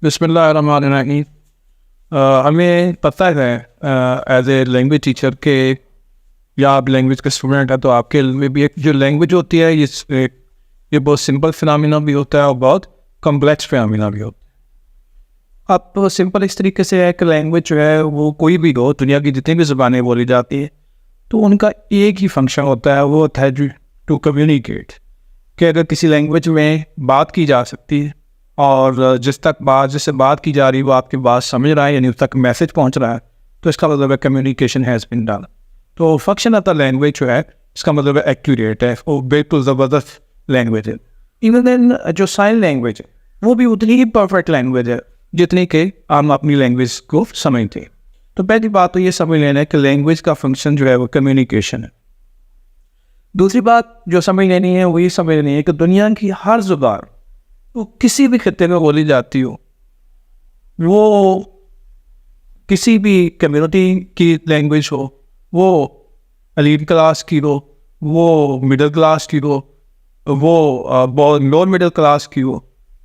बिस्मिल्लाहिर्रहमानिर्रहीम। हमें पता है एज ए लैंग्वेज टीचर के या आप लैंग्वेज के स्टूडेंट हैं तो आपके में भी एक जो लैंग्वेज होती है ये बहुत सिंपल फिनोमिना भी होता है और बहुत कॉम्प्लेक्स फिनोमिना भी होता है। अब तो सिंपल इस तरीके से है कि लैंग्वेज जो है वो कोई भी हो, दुनिया की जितनी भी ज़बानें बोली जाती है तो उनका एक ही फंक्शन होता है, वो होता है टू कम्युनिकेट। कि अगर किसी लैंग्वेज में बात की जा सकती है और जिससे बात की जा रही है वो आपकी बात समझ रहा है, यानी उस तक मैसेज पहुंच रहा है, तो इसका मतलब है कम्युनिकेशन हैज़ बीन डन। तो फंक्शन ऑफ द लैंग्वेज जो है इसका मतलब है एक्यूरेट है, वो बिल्कुल ज़बरदस्त लैंग्वेज है। इवन देन जो साइन लैंग्वेज है वो भी उतनी ही परफेक्ट लैंग्वेज है जितनी कि हम अपनी लैंग्वेज को समझते हैं। तो पहली बात तो ये समझ लेना है कि लैंग्वेज का फंक्शन जो है वो कम्युनिकेशन है। दूसरी बात जो समझ लेनी है वो ये समझ लेनी है कि दुनिया की हर ज़ुबान वो किसी भी खत्ते में बोली जाती हो, वो किसी भी कम्युनिटी की लैंग्वेज हो, वो एलीट क्लास की हो, वो मिडिल क्लास की हो, वो लोअर मिडिल क्लास की हो,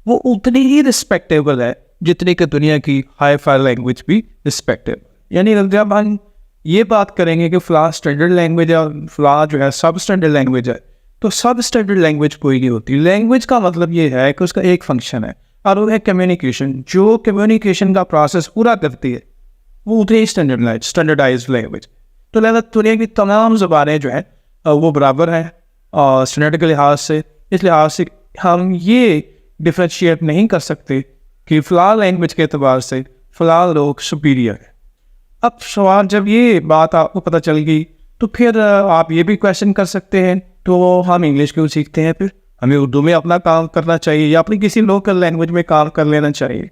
वो उतनी ही रिस्पेक्टेबल है जितनी कि दुनिया की हाई फाई लैंग्वेज भी रिस्पेक्टेबल। यानी जब हम ये बात करेंगे कि फ़ला स्टैंडर्ड लैंग्वेज है और फ़ला जो है सब स्टैंडर्ड लैंग्वेज है, तो सब स्टैंडर्ड लैंग्वेज कोई नहीं होती। लैंग्वेज का मतलब ये है कि उसका एक फंक्शन है और वो है कम्युनिकेशन। जो कम्युनिकेशन का प्रोसेस पूरा करती है वो उतनी स्टैंडर्डाइज लैंग्वेज। तो लिहाजा दुनिया की तमाम ज़बानें जो है वो बराबर हैं और स्टैंडर्ड के लिहाज से। इस लिहाज से हम ये डिफ्रेंशिएट नहीं कर सकते कि फ़ला लैंग्वेज के अतबार से फ़ला लोग सुपीरियर है। अब सवाल जब ये बात आपको पता चल गई तो फिर आप ये भी क्वेश्चन कर सकते हैं तो हम इंग्लिश क्यों सीखते हैं, फिर हमें उर्दू में अपना काम करना चाहिए या अपनी किसी लोकल लैंग्वेज में काम कर लेना चाहिए।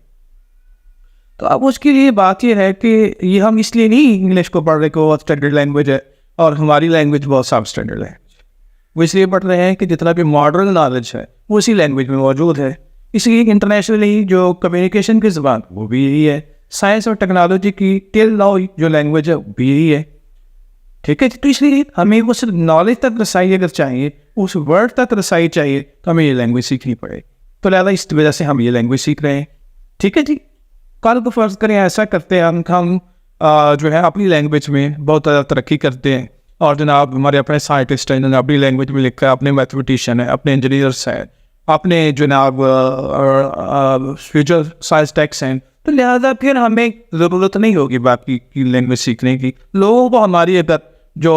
तो अब उसकी ये बात ये है कि ये हम इसलिए नहीं इंग्लिश को पढ़ रहे कि वो स्टैंडर्ड लैंग्वेज है और हमारी लैंग्वेज बहुत सब स्टैंडर्ड है। वो इसलिए पढ़ रहे हैं कि जितना भी मॉडर्न नॉलेज है वो उसी लैंग्वेज में मौजूद है। इसलिए इंटरनेशनली जो कम्युनिकेशन की ज़बान वो भी यही है। साइंस और टेक्नोलॉजी की टिल नाउ जो लैंग्वेज है वो भी यही है। ठीक है, तो इसलिए हमें वो सिर्फ नॉलेज तक रसाई अगर चाहिए, उस वर्ड तक रसाई चाहिए तो हमें ये लैंग्वेज सीखनी पड़ेगी। तो लिहाजा इस वजह से हम ये लैंग्वेज सीख रहे हैं। ठीक है जी, कल को फ़र्ज़ करें ऐसा करते हैं हम जो है अपनी लैंग्वेज में बहुत ज़्यादा तरक्की करते हैं और जनाब हमारे अपने साइंटिस्ट हैं, अपनी लैंग्वेज में लिखा है, अपने मैथमेटिशियन हैं, अपने इंजीनियर्स हैं, अपने जनाब फ्यूचर साइंस टेक्स हैं। तो लिहाजा फिर हमें ज़रूरत नहीं होगी बाकी की लैंग्वेज सीखने की। लोगों को हमारी अगर जो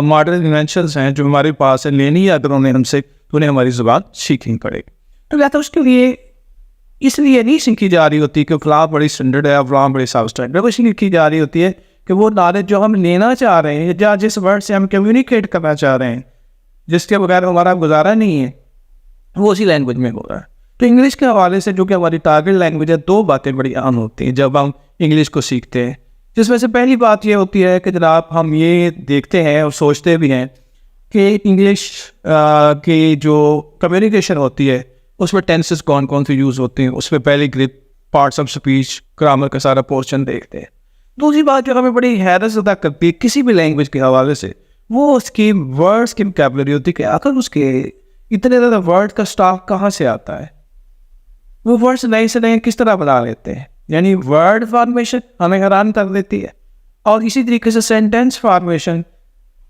मॉडर्न इन्वेंशंस हैं जो हमारे पास है लेनी है अगर उन्हें हमसे, तो उन्हें हमारी ज़ुबान सीखनी पड़ेगी। तो लिहाजा उसके लिए इसलिए नहीं सीखी जा रही होती कि फ़ला बड़ी स्टैंडर्ड है, फ़ला बड़ी सब स्टैंडर्ड है। वो सीखी जा रही होती है कि वो नॉलेज जो हम लेना चाह रहे हैं या जिस वर्ड से हम कम्युनिकेट करना चाह रहे हैं, जिसके बगैर हमारा गुजारा नहीं है, वो उसी लैंग्वेज में हो रहा है। तो इंग्लिश के हवाले से जो कि हमारी टारगेट लैंग्वेज है, दो बातें बड़ी आम होती हैं जब हम इंग्लिश को सीखते हैं। जिसमें से पहली बात ये होती है कि जनाब हम ये देखते हैं और सोचते भी हैं कि इंग्लिश की जो कम्युनिकेशन होती है उसमें टेंसेस कौन कौन से यूज़ होते हैं, उसमें पहले grip, parts of speech, grammar का सारा पोर्शन देखते हैं। दूसरी बात जो हमें बड़ी हैरत ज़दा करती है किसी भी लैंग्वेज के हवाले से, वो उसकी वर्ड्स की वोकैबुलरी होती है कि आखिर उसके इतने ज़्यादा वर्ड का स्टॉक कहाँ से आता है, वो वर्ड्स नए से नए किस तरह बना लेते हैं। यानी वर्ड फॉर्मेशन हमें हैरान कर देती है और इसी तरीके से sentence formation,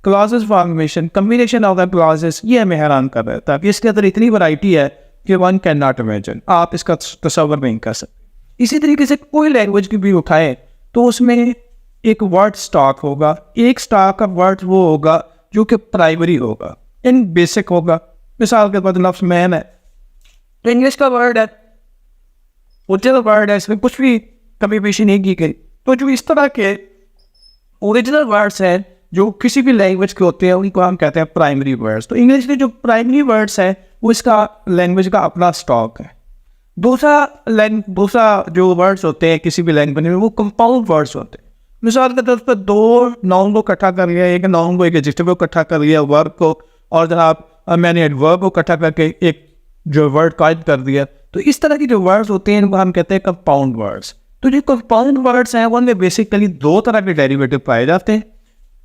clauses formation, combination of the clauses, ये हमें हैरान कर देता है। इसके अंदर इतनी वैरायटी है कि वन कैन नॉट इमेजिन, आप इसका तसव्वुर नहीं कर सकते। इसी तरीके से कोई लैंग्वेज की भी उठाएं तो उसमें एक वर्ड स्टॉक होगा, एक स्टॉक का वर्ड वो होगा जो कि प्राइमरी होगा, इन बेसिक होगा। मिसाल के बाद लफ्ज़ मैन है तो इंग्लिश का वर्ड है, ओरिजिनल वर्ड है, इसमें कुछ भी कमी पेशी नहीं की गई। तो जो इस तरह के ओरिजिनल वर्ड्स हैं जो किसी भी लैंग्वेज के होते हैं उनको हम कहते हैं प्राइमरी वर्ड्स। तो इंग्लिश के जो प्राइमरी वर्ड्स हैं वो इसका लैंग्वेज का अपना स्टॉक है। दूसरा जो वर्ड्स होते हैं किसी भी लैंग्वेज में वो कंपाउंड वर्ड्स होते हैं। मिसाल के तौर पर दो नाउन को इकट्ठा कर लिया, एक नाउन को एक एडजेक्टिव को इकट्ठा कर लिया, वर्ब को, और जनाब मैंने एडवर्ब को इकट्ठा करके एक जो वर्ड कायद कर दिया। तो इस तरह की जो वर्ड्स होते हैं इनको हम कहते हैं कंपाउंड वर्ड्स। तो जो कंपाउंड वर्ड्स हैं उनमें बेसिकली दो तरह के डेरिवेटिव पाए जाते हैं।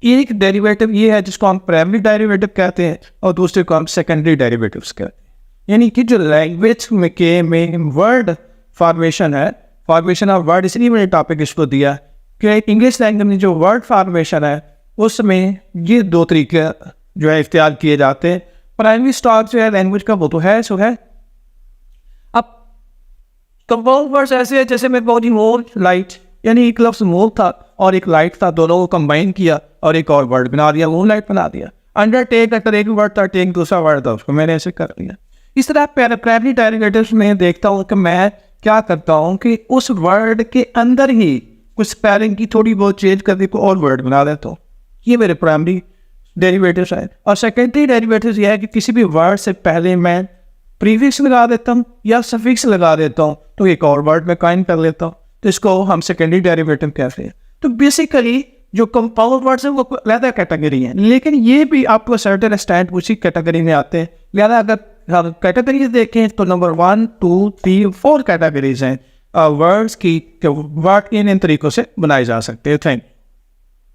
एक डेरिवेटिव ये है जिसको हम प्राइमरी डेरिवेटिव कहते हैं और दूसरे को हम सेकेंडरी डेरिवेटिव्स कहते हैं। यानी कि जो लैंग्वेज में वर्ड फॉर्मेशन है फॉर्मेशन ऑफ वर्ड, इसलिए मैंने टॉपिक इसको दिया कि इंग्लिश लैंग्वेज में जो वर्ड फॉर्मेशन है उसमें ये दो तरीके जो है इख्तियार किए जाते हैं। प्राइमरी स्टॉक जो है लैंग्वेज का वो तो है सो है। अब कंपाउंड वर्ड्स ऐसे है जैसे मैं बहुत ही मोर लाइट, यानी एक लफ्ज़ मोर था और एक लाइट था, दोनों को कंबाइन किया और एक और वर्ड बना दिया, मून लाइट बना दिया। अंडरटेक अगर एक वर्ड था, टेक दूसरा वर्ड था, उसको मैंने ऐसे कर दिया। इस तरह प्राइमरी डेरिवेटिव्स में देखता हूँ कि मैं क्या करता हूँ कि उस वर्ड के अंदर ही कुछ स्पेलिंग की थोड़ी बहुत चेंज करके कोई और वर्ड बना देता हूँ। ये मेरे प्राइमरी डेरिवेटिव्स है। और सेकेंडरी डेरिवेटिव्स ये है कि किसी भी वर्ड से पहले मैं प्रीफिक्स लगा देता हूँ या सफिक्स लगा देता हूँ तो एक और वर्ड में काइन कर लेता हूँ, तो इसको हम सेकेंडरी डेरिवेटिव कहते हैं। तो बेसिकली जो कंपाउंड वर्ड्स हैं वो अलग कैटेगरी है, लेकिन ये भी आपको सर्टेन स्टैंड उसी कैटेगरी में आते हैं। लिहाजा अगर हम कैटेगरीज देखें तो नंबर 1, 2, 3, 4 कैटेगरीज हैं वर्ड्स की, वर्ड इन तरीकों से बनाए जा सकते हैं। Thank you.